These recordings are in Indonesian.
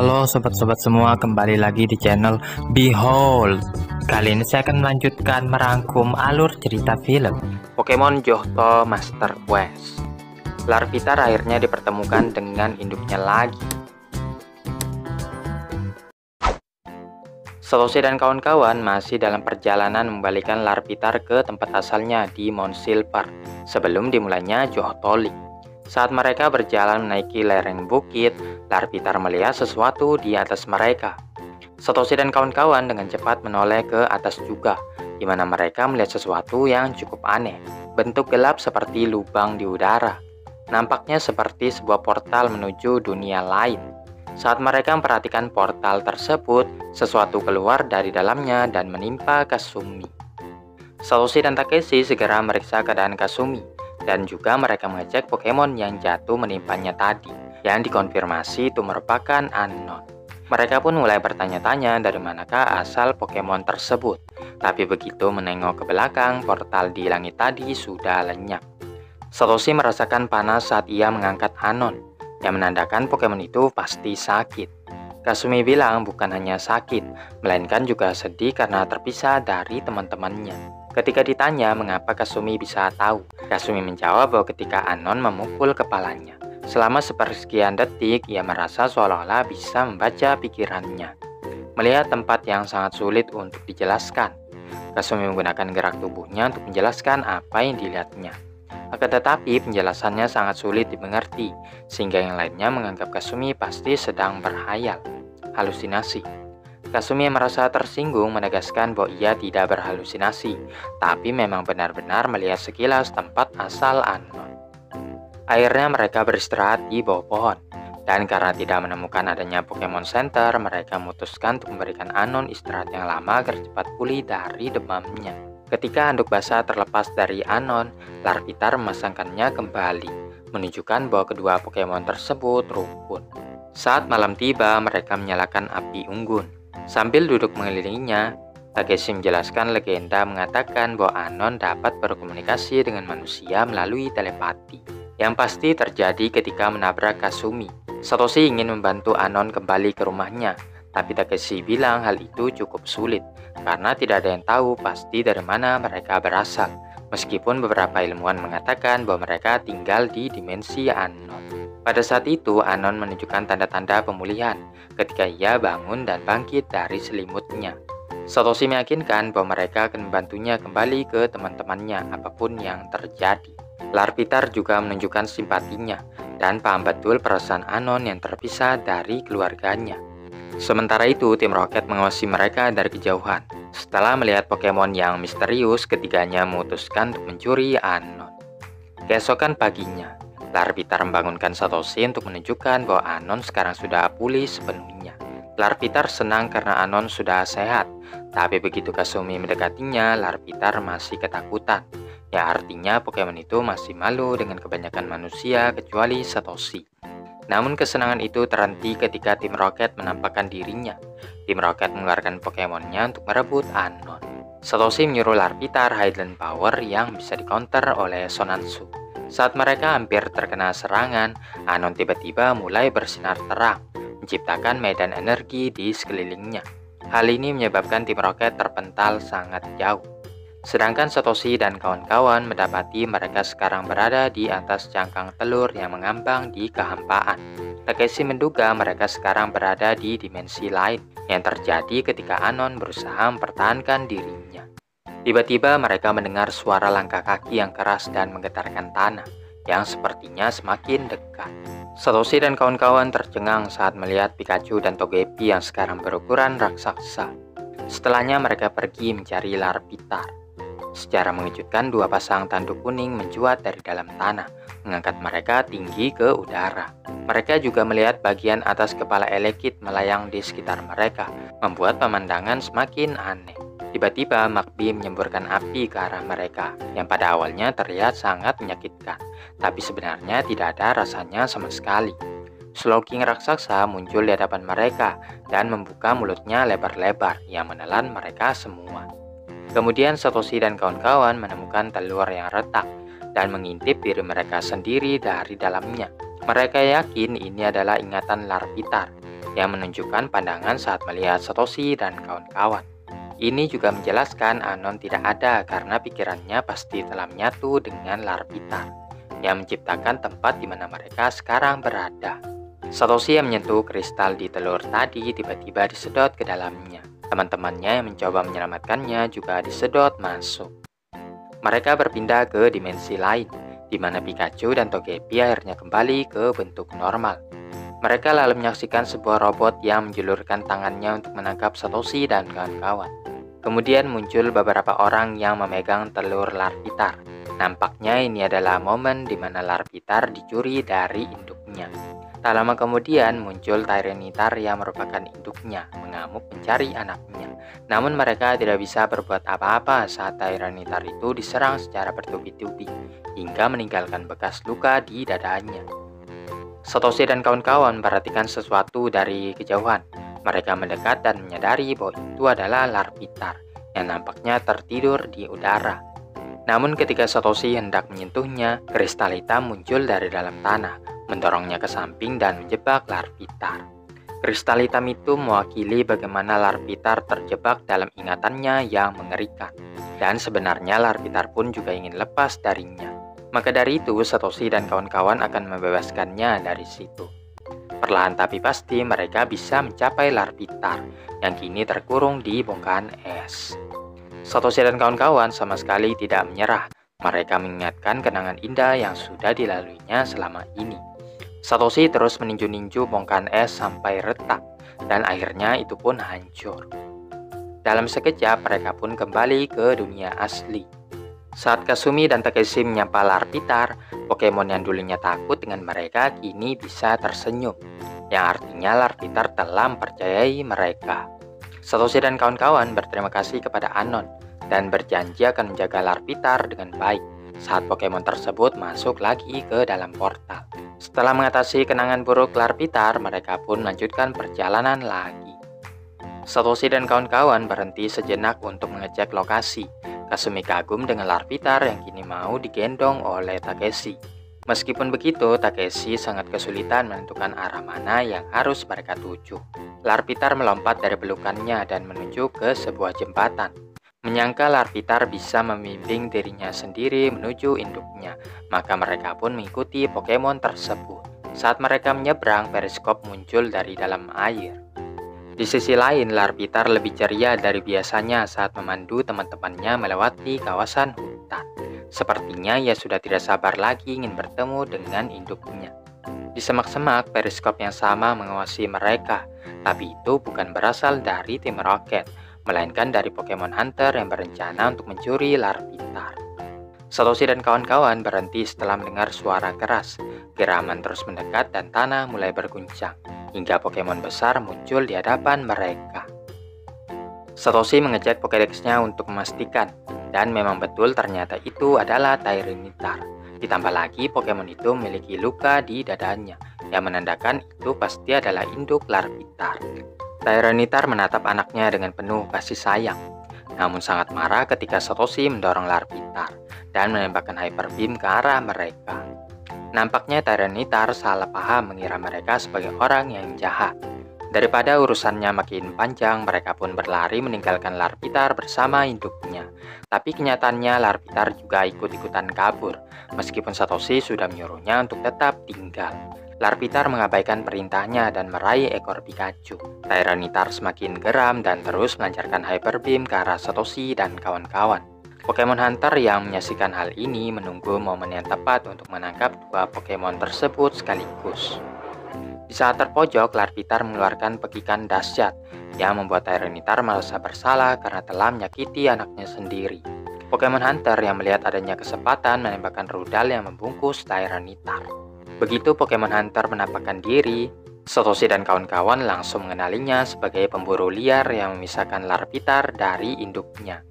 Halo sobat-sobat semua, kembali lagi di channel Behold. Kali ini saya akan melanjutkan merangkum alur cerita film Pokemon Johto Master Quest. Larvitar akhirnya dipertemukan dengan induknya lagi. Satoshi dan kawan-kawan masih dalam perjalanan membalikan Larvitar ke tempat asalnya di Mount Silver sebelum dimulainya Johto League. Saat mereka berjalan menaiki lereng bukit, Larvitar melihat sesuatu di atas mereka. Satoshi dan kawan-kawan dengan cepat menoleh ke atas juga, di mana mereka melihat sesuatu yang cukup aneh. Bentuk gelap seperti lubang di udara. Nampaknya seperti sebuah portal menuju dunia lain. Saat mereka memperhatikan portal tersebut, sesuatu keluar dari dalamnya dan menimpa Kasumi. Satoshi dan Takeshi segera meriksa keadaan Kasumi. Dan juga mereka mengecek Pokemon yang jatuh menimpanya tadi, yang dikonfirmasi itu merupakan Anon. Mereka pun mulai bertanya-tanya dari manakah asal Pokemon tersebut. Tapi begitu menengok ke belakang, portal di langit tadi sudah lenyap. Satoshi merasakan panas saat ia mengangkat Anon, yang menandakan Pokemon itu pasti sakit. Kasumi bilang bukan hanya sakit, melainkan juga sedih karena terpisah dari teman-temannya. Ketika ditanya mengapa Kasumi bisa tahu, Kasumi menjawab bahwa ketika Anon memukul kepalanya, selama sepersekian detik ia merasa seolah-olah bisa membaca pikirannya. Melihat tempat yang sangat sulit untuk dijelaskan, Kasumi menggunakan gerak tubuhnya untuk menjelaskan apa yang dilihatnya. Akan tetapi penjelasannya sangat sulit dimengerti, sehingga yang lainnya menganggap Kasumi pasti sedang berhayal, halusinasi. Kasumi merasa tersinggung menegaskan bahwa ia tidak berhalusinasi, tapi memang benar-benar melihat sekilas tempat asal Anon. Akhirnya mereka beristirahat di bawah pohon, dan karena tidak menemukan adanya Pokemon Center, mereka memutuskan untuk memberikan Anon istirahat yang lama agar cepat pulih dari demamnya. Ketika handuk basah terlepas dari Anon, Larvitar memasangkannya kembali, menunjukkan bahwa kedua Pokemon tersebut rukun. Saat malam tiba, mereka menyalakan api unggun. Sambil duduk mengelilinginya, Takeshi menjelaskan legenda mengatakan bahwa Anon dapat berkomunikasi dengan manusia melalui telepati. Yang pasti terjadi ketika menabrak Kasumi. Satoshi ingin membantu Anon kembali ke rumahnya, tapi Takeshi bilang hal itu cukup sulit, karena tidak ada yang tahu pasti dari mana mereka berasal, meskipun beberapa ilmuwan mengatakan bahwa mereka tinggal di dimensi Anon. Pada saat itu, Anon menunjukkan tanda-tanda pemulihan ketika ia bangun dan bangkit dari selimutnya. Satoshi meyakinkan bahwa mereka akan membantunya kembali ke teman-temannya apapun yang terjadi. Larvitar juga menunjukkan simpatinya dan paham betul perasaan Anon yang terpisah dari keluarganya. Sementara itu, tim Rocket mengawasi mereka dari kejauhan. Setelah melihat Pokemon yang misterius, ketiganya memutuskan untuk mencuri Anon. Keesokan paginya, Larvitar membangunkan Satoshi untuk menunjukkan bahwa Anon sekarang sudah pulih sepenuhnya. Larvitar senang karena Anon sudah sehat, tapi begitu Kasumi mendekatinya, Larvitar masih ketakutan. Ya artinya Pokemon itu masih malu dengan kebanyakan manusia kecuali Satoshi. Namun kesenangan itu terhenti ketika tim Rocket menampakkan dirinya. Tim Rocket mengeluarkan Pokemonnya untuk merebut Anon. Satoshi menyuruh Larvitar Highland Power yang bisa di-counter oleh Sonansu. Saat mereka hampir terkena serangan, Anon tiba-tiba mulai bersinar terang, menciptakan medan energi di sekelilingnya. Hal ini menyebabkan tim Rocket terpental sangat jauh. Sedangkan Satoshi dan kawan-kawan mendapati mereka sekarang berada di atas cangkang telur yang mengambang di kehampaan. Takeshi menduga mereka sekarang berada di dimensi lain yang terjadi ketika Anon berusaha mempertahankan dirinya. Tiba-tiba mereka mendengar suara langkah kaki yang keras dan menggetarkan tanah, yang sepertinya semakin dekat. Satoshi dan kawan-kawan tercengang saat melihat Pikachu dan Togepi yang sekarang berukuran raksasa. Setelahnya mereka pergi mencari Larvitar. Secara mengejutkan, dua pasang tanduk kuning mencuat dari dalam tanah, mengangkat mereka tinggi ke udara. Mereka juga melihat bagian atas kepala Elekid melayang di sekitar mereka, membuat pemandangan semakin aneh. Tiba-tiba Magby menyemburkan api ke arah mereka, yang pada awalnya terlihat sangat menyakitkan, tapi sebenarnya tidak ada rasanya sama sekali. Slowking raksasa muncul di hadapan mereka dan membuka mulutnya lebar-lebar yang menelan mereka semua. Kemudian Satoshi dan kawan-kawan menemukan telur yang retak dan mengintip diri mereka sendiri dari dalamnya. Mereka yakin ini adalah ingatan Larvitar. yang menunjukkan pandangan saat melihat Satoshi dan kawan-kawan. Ini juga menjelaskan Anon tidak ada karena pikirannya pasti telah menyatu dengan Larvitar yang menciptakan tempat di mana mereka sekarang berada. Satoshi yang menyentuh kristal di telur tadi tiba-tiba disedot ke dalamnya. Teman-temannya yang mencoba menyelamatkannya juga disedot masuk. Mereka berpindah ke dimensi lain, di mana Pikachu dan Togepi akhirnya kembali ke bentuk normal. Mereka lalu menyaksikan sebuah robot yang menjulurkan tangannya untuk menangkap Satoshi dan kawan-kawan. Kemudian muncul beberapa orang yang memegang telur Larvitar. Nampaknya ini adalah momen di mana Larvitar dicuri dari induknya. Tak lama kemudian muncul Tyranitar yang merupakan induknya, mengamuk mencari anaknya. Namun mereka tidak bisa berbuat apa-apa saat Tyranitar itu diserang secara bertubi-tubi, hingga meninggalkan bekas luka di dadanya. Satoshi dan kawan-kawan perhatikan sesuatu dari kejauhan. Mereka mendekat dan menyadari bahwa itu adalah Larvitar yang nampaknya tertidur di udara. Namun ketika Satoshi hendak menyentuhnya, kristal hitam muncul dari dalam tanah, mendorongnya ke samping dan menjebak Larvitar. Kristal hitam itu mewakili bagaimana Larvitar terjebak dalam ingatannya yang mengerikan. Dan sebenarnya Larvitar pun juga ingin lepas darinya. Maka dari itu Satoshi dan kawan-kawan akan membebaskannya dari situ. Perlahan tapi pasti mereka bisa mencapai Larvitar yang kini terkurung di bongkahan es. Satoshi dan kawan-kawan sama sekali tidak menyerah. Mereka mengingatkan kenangan indah yang sudah dilaluinya selama ini. Satoshi terus meninju-ninju bongkahan es sampai retak dan akhirnya itu pun hancur. Dalam sekejap mereka pun kembali ke dunia asli. Saat Kasumi dan Takeshi menyapa Larvitar, Pokemon yang dulunya takut dengan mereka kini bisa tersenyum, yang artinya Larvitar telah mempercayai mereka. Satoshi dan kawan-kawan berterima kasih kepada Anon dan berjanji akan menjaga Larvitar dengan baik saat Pokemon tersebut masuk lagi ke dalam portal. Setelah mengatasi kenangan buruk Larvitar, mereka pun melanjutkan perjalanan lagi. Satoshi dan kawan-kawan berhenti sejenak untuk mengecek lokasi. Kasumi kagum dengan Larvitar yang kini mau digendong oleh Takeshi. Meskipun begitu, Takeshi sangat kesulitan menentukan arah mana yang harus mereka tuju. Larvitar melompat dari pelukannya dan menuju ke sebuah jembatan. Menyangka Larvitar bisa membimbing dirinya sendiri menuju induknya, maka mereka pun mengikuti Pokemon tersebut. Saat mereka menyeberang, periskop muncul dari dalam air. Di sisi lain, Larvitar lebih ceria dari biasanya saat memandu teman-temannya melewati kawasan hutan. Sepertinya ia sudah tidak sabar lagi ingin bertemu dengan induknya. Di semak-semak, periskop yang sama mengawasi mereka, tapi itu bukan berasal dari tim Rocket, melainkan dari Pokemon Hunter yang berencana untuk mencuri Larvitar. Satoshi dan kawan-kawan berhenti setelah mendengar suara keras. Geraman terus mendekat dan tanah mulai berguncang, hingga Pokemon besar muncul di hadapan mereka. Satoshi mengecek Pokédex-nya untuk memastikan, dan memang betul ternyata itu adalah Tyranitar. Ditambah lagi Pokemon itu memiliki luka di dadanya, yang menandakan itu pasti adalah induk Larvitar. Tyranitar menatap anaknya dengan penuh kasih sayang, namun sangat marah ketika Satoshi mendorong Larvitar dan menembakkan Hyper Beam ke arah mereka. Nampaknya Tyranitar salah paham mengira mereka sebagai orang yang jahat. Daripada urusannya makin panjang, mereka pun berlari meninggalkan Larvitar bersama induknya. Tapi kenyataannya Larvitar juga ikut-ikutan kabur, meskipun Satoshi sudah menyuruhnya untuk tetap tinggal. Larvitar mengabaikan perintahnya dan meraih ekor Pikachu. Tyranitar semakin geram dan terus melancarkan Hyper Beam ke arah Satoshi dan kawan-kawan. Pokemon Hunter yang menyaksikan hal ini menunggu momen yang tepat untuk menangkap dua Pokemon tersebut sekaligus. Di saat terpojok, Larvitar mengeluarkan pekikan dahsyat yang membuat Tyranitar merasa bersalah karena telah menyakiti anaknya sendiri. Pokemon Hunter yang melihat adanya kesempatan menembakkan rudal yang membungkus Tyranitar. Begitu Pokemon Hunter menampakkan diri, Satoshi dan kawan-kawan langsung mengenalinya sebagai pemburu liar yang memisahkan Larvitar dari induknya.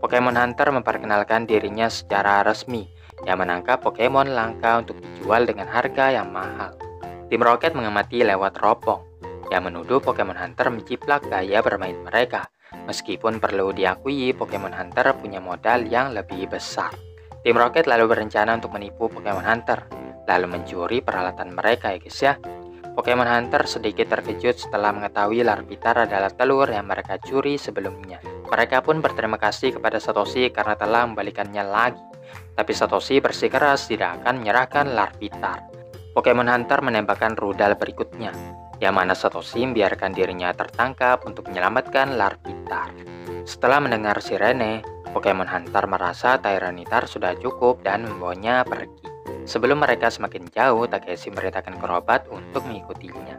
Pokemon Hunter memperkenalkan dirinya secara resmi, yang menangkap Pokemon langka untuk dijual dengan harga yang mahal. Tim Rocket mengamati lewat teropong, yang menuduh Pokemon Hunter menjiplak gaya bermain mereka, meskipun perlu diakui Pokemon Hunter punya modal yang lebih besar. Tim Rocket lalu berencana untuk menipu Pokemon Hunter, lalu mencuri peralatan mereka ya guys ya. Pokemon Hunter sedikit terkejut setelah mengetahui Larvitar adalah telur yang mereka curi sebelumnya. Mereka pun berterima kasih kepada Satoshi karena telah membalikannya lagi. Tapi Satoshi bersikeras tidak akan menyerahkan Larvitar. Pokemon Hunter menembakkan rudal berikutnya, yang mana Satoshi membiarkan dirinya tertangkap untuk menyelamatkan Larvitar. Setelah mendengar sirene, Pokemon Hunter merasa Tyranitar sudah cukup dan membawanya pergi. Sebelum mereka semakin jauh, Takeshi memerintahkan Crobat untuk mengikutinya.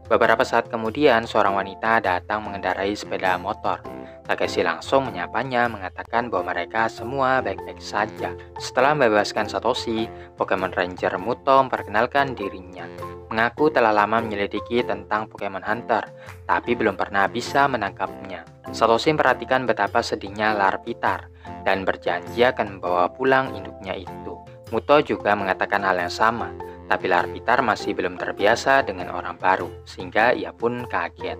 Beberapa saat kemudian, seorang wanita datang mengendarai sepeda motor. Takeshi langsung menyapanya, mengatakan bahwa mereka semua baik-baik saja. Setelah membebaskan Satoshi, Pokemon Ranger Muto memperkenalkan dirinya. Mengaku telah lama menyelidiki tentang Pokemon Hunter, tapi belum pernah bisa menangkapnya. Satoshi memperhatikan betapa sedihnya Larvitar, dan berjanji akan membawa pulang induknya itu. Muto juga mengatakan hal yang sama, tapi Larvitar masih belum terbiasa dengan orang baru, sehingga ia pun kaget.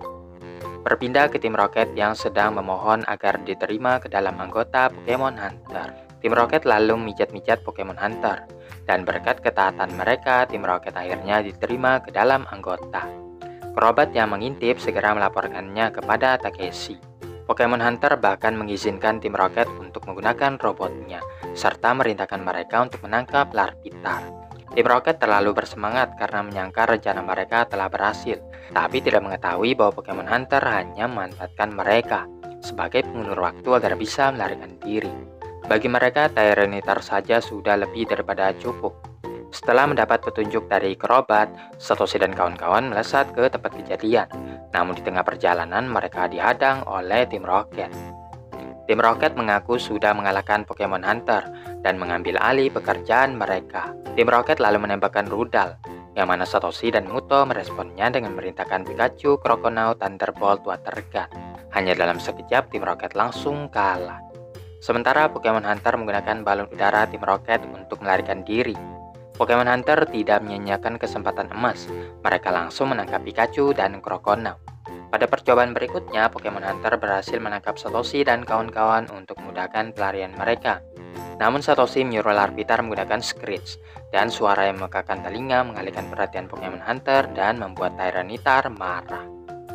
Berpindah ke tim Rocket yang sedang memohon agar diterima ke dalam anggota Pokemon Hunter. Tim Rocket lalu memijat-mijat Pokemon Hunter, dan berkat ketaatan mereka, tim Rocket akhirnya diterima ke dalam anggota. Crobat yang mengintip segera melaporkannya kepada Takeshi. Pokemon Hunter bahkan mengizinkan tim Rocket untuk menggunakan robotnya, serta merintahkan mereka untuk menangkap Larvitar. Tim Rocket terlalu bersemangat karena menyangka rencana mereka telah berhasil, tapi tidak mengetahui bahwa Pokemon Hunter hanya memanfaatkan mereka sebagai pengulur waktu agar bisa melarikan diri. Bagi mereka, Tyranitar saja sudah lebih daripada cukup. Setelah mendapat petunjuk dari Crobat, Satoshi dan kawan-kawan melesat ke tempat kejadian. Namun di tengah perjalanan mereka dihadang oleh tim Rocket. Tim Rocket mengaku sudah mengalahkan Pokemon Hunter dan mengambil alih pekerjaan mereka. Tim Rocket lalu menembakkan rudal, yang mana Satoshi dan Muto meresponnya dengan memerintahkan Pikachu, Croconaw, Thunderbolt, Water Gun. Hanya dalam sekejap tim Rocket langsung kalah. Sementara Pokemon Hunter menggunakan balon udara tim Rocket untuk melarikan diri. Pokemon Hunter tidak menyanyiakan kesempatan emas. Mereka langsung menangkap Pikachu dan Croconaw. Pada percobaan berikutnya, Pokemon Hunter berhasil menangkap Satoshi dan kawan-kawan untuk memudahkan pelarian mereka. Namun Satoshi menyuruh Larvitar menggunakan Screech, dan suara yang memekakan telinga mengalihkan perhatian Pokemon Hunter dan membuat Tyranitar marah.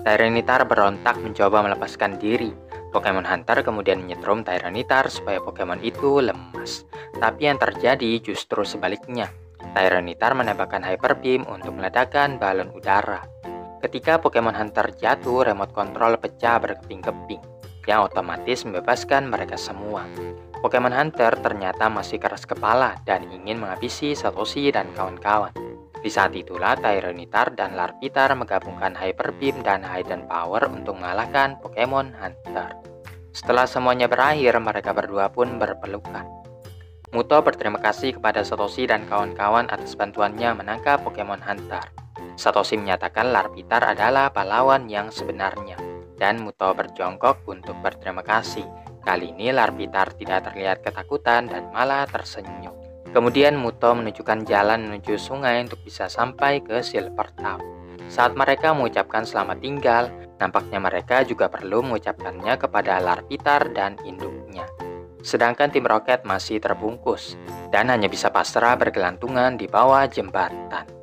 Tyranitar berontak mencoba melepaskan diri. Pokemon Hunter kemudian menyetrum Tyranitar supaya Pokemon itu lemas. Tapi yang terjadi justru sebaliknya. Tyranitar menembakkan Hyper Beam untuk meledakkan balon udara. Ketika Pokemon Hunter jatuh, remote control pecah berkeping-keping, yang otomatis membebaskan mereka semua. Pokemon Hunter ternyata masih keras kepala dan ingin menghabisi Satoshi dan kawan-kawan. Di saat itulah Tyranitar dan Larvitar menggabungkan Hyper Beam dan Hidden Power untuk mengalahkan Pokemon Hunter. Setelah semuanya berakhir, mereka berdua pun berpelukan. Muto berterima kasih kepada Satoshi dan kawan-kawan atas bantuannya menangkap Pokemon Hunter. Satoshi menyatakan Larvitar adalah pahlawan yang sebenarnya, dan Muto berjongkok untuk berterima kasih. Kali ini Larvitar tidak terlihat ketakutan dan malah tersenyum. Kemudian Muto menunjukkan jalan menuju sungai untuk bisa sampai ke Silver Town. Saat mereka mengucapkan selamat tinggal, nampaknya mereka juga perlu mengucapkannya kepada Larvitar dan induknya. Sedangkan tim Rocket masih terbungkus dan hanya bisa pasrah bergelantungan di bawah jembatan.